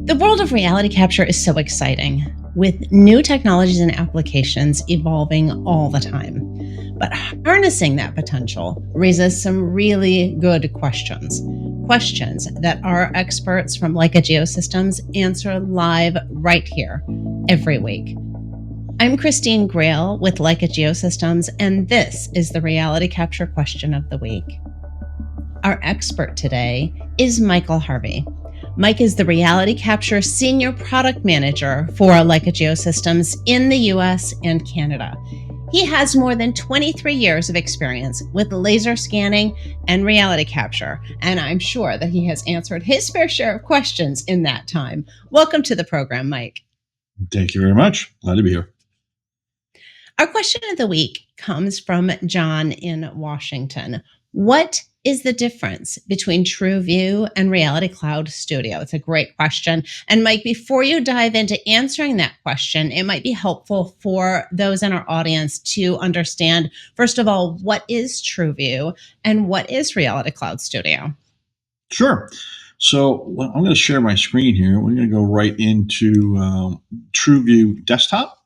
The world of reality capture is so exciting, with new technologies and applications evolving all the time. But harnessing that potential raises some really good questions. Questions that our experts from Leica Geosystems answer live right here every week. I'm Christine Grail with Leica Geosystems, and this is the Reality Capture Question of the Week. Our expert today is Michael Harvey. Mike is the Reality Capture Senior Product Manager for Leica Geosystems in the US and Canada. He has more than 23 years of experience with laser scanning and reality capture, and I'm sure that he has answered his fair share of questions in that time. Welcome to the program, Mike. Thank you very much. Glad to be here. Our question of the week comes from John in Washington. What is the difference between TruView and Reality Cloud Studio? It's a great question. And Mike, before you dive into answering that question, it might be helpful for those in our audience to understand, first of all, what is TruView and what is Reality Cloud Studio? Sure. So I'm going to share my screen here. We're going to go right into TruView Desktop.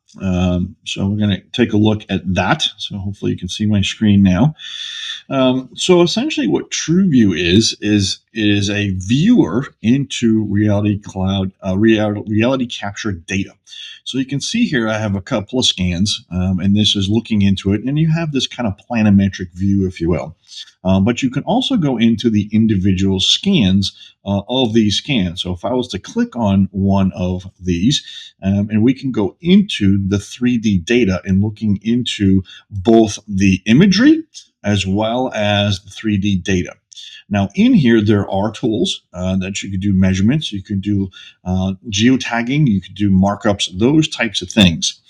So we're going to take a look at that. So hopefully you can see my screen now. So essentially what TruView is a viewer into Reality Cloud, reality capture data. So you can see here I have a couple of scans, and this is looking into it, and you have this kind of planimetric view, if you will. But you can also go into the individual scans of these scans. So if I was to click on one of these, and we can go into the 3D data and looking into both the imagery as well as the 3D data. Now, in here, there are tools that you could do measurements, you could do geotagging, you could do markups, those types of things.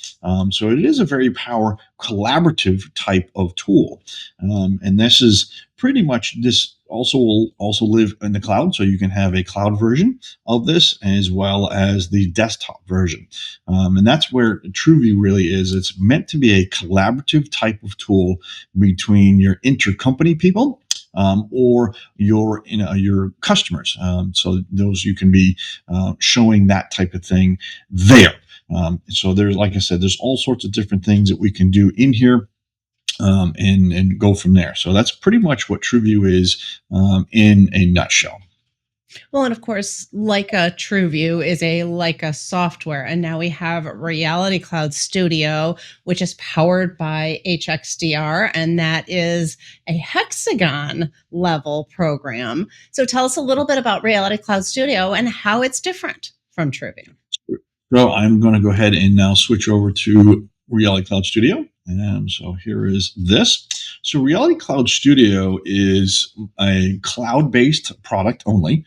So it is a very collaborative type of tool. And this is pretty much, this will also live in the cloud. So you can have a cloud version of this as well as the desktop version. And that's where TruView really is. It's meant to be a collaborative type of tool between your intercompany people or your customers. So those you can be showing that type of thing there. So there's, like I said, there's all sorts of different things that we can do in here and go from there. So that's pretty much what TruView is in a nutshell. Well, and of course, Leica TruView is a Leica software, and now we have Reality Cloud Studio, which is powered by HXDR, and that is a hexagon level program. So tell us a little bit about Reality Cloud Studio and how it's different from TruView. So I'm going to go ahead and now switch over to Reality Cloud Studio. And so here is this. So Reality Cloud Studio is a cloud-based product only.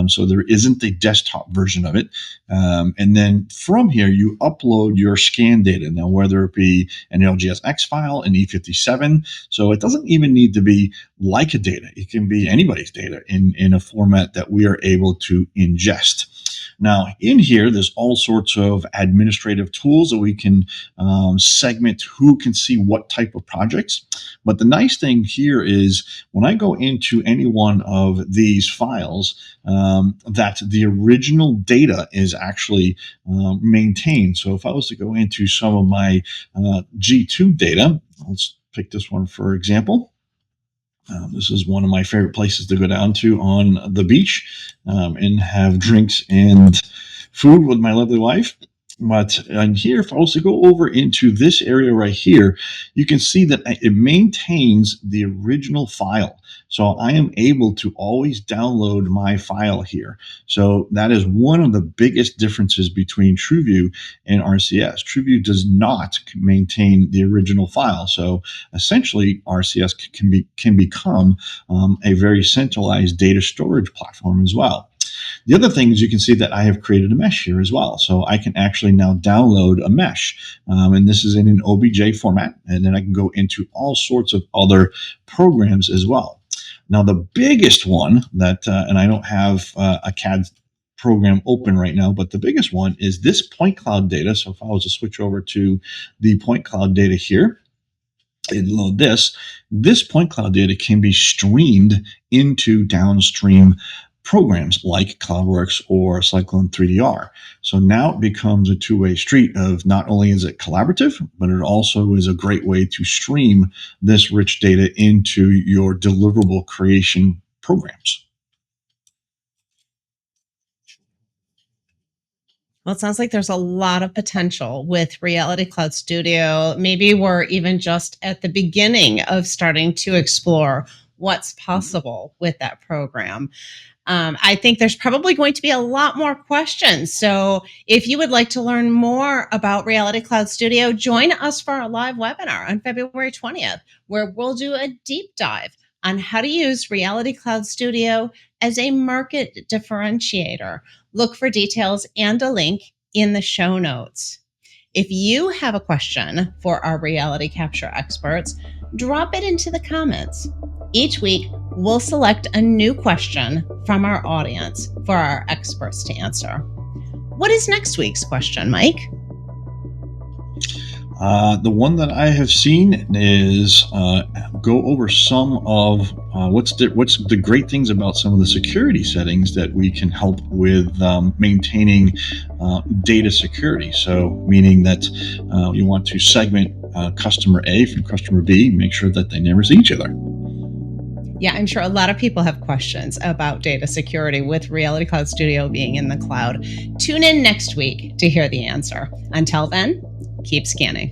So there isn't a desktop version of it. And then from here, you upload your scan data. Now, whether it be an LGSX file, an E57, so it doesn't even need to be Leica data. It can be anybody's data in a format that we are able to ingest. Now, in here, there's all sorts of administrative tools that we can segment who can see what type of projects. But the nice thing here is when I go into any one of these files, that the original data is actually maintained. So if I was to go into some of my G2 data, let's pick this one for example. This is one of my favorite places to go down to on the beach and have drinks and food with my lovely wife. But and here, if I was to go over into this area right here, you can see that it maintains the original file. So I am able to always download my file here. So that is one of the biggest differences between TruView and RCS. TruView does not maintain the original file. So essentially, RCS can become a very centralized data storage platform as well. The other thing is you can see that I have created a mesh here as well. So I can actually now download a mesh. And this is in an OBJ format. And then I can go into all sorts of other programs as well. Now, the biggest one that, and I don't have a CAD program open right now, but the biggest one is this point cloud data. So if I was to switch over to the point cloud data here, and load this point cloud data can be streamed into downstream programs like CloudWorks or Cyclone 3DR. So now it becomes a two-way street of not only is it collaborative, but it also is a great way to stream this rich data into your deliverable creation programs. Well, it sounds like there's a lot of potential with Reality Cloud Studio. Maybe we're even just at the beginning of starting to explore what's possible with that program. I think there's probably going to be a lot more questions. So if you would like to learn more about Reality Cloud Studio, join us for our live webinar on February 20th, where we'll do a deep dive on how to use Reality Cloud Studio as a market differentiator. Look for details and a link in the show notes. If you have a question for our reality capture experts, drop it into the comments. Each week, we'll select a new question from our audience for our experts to answer. What is next week's question, Mike? The one that I have seen is go over some of what's the great things about some of the security settings that we can help with maintaining data security. So meaning that you want to segment customer A from customer B, make sure that they never see each other. Yeah, I'm sure a lot of people have questions about data security with Reality Cloud Studio being in the cloud. Tune in next week to hear the answer. Until then, keep scanning.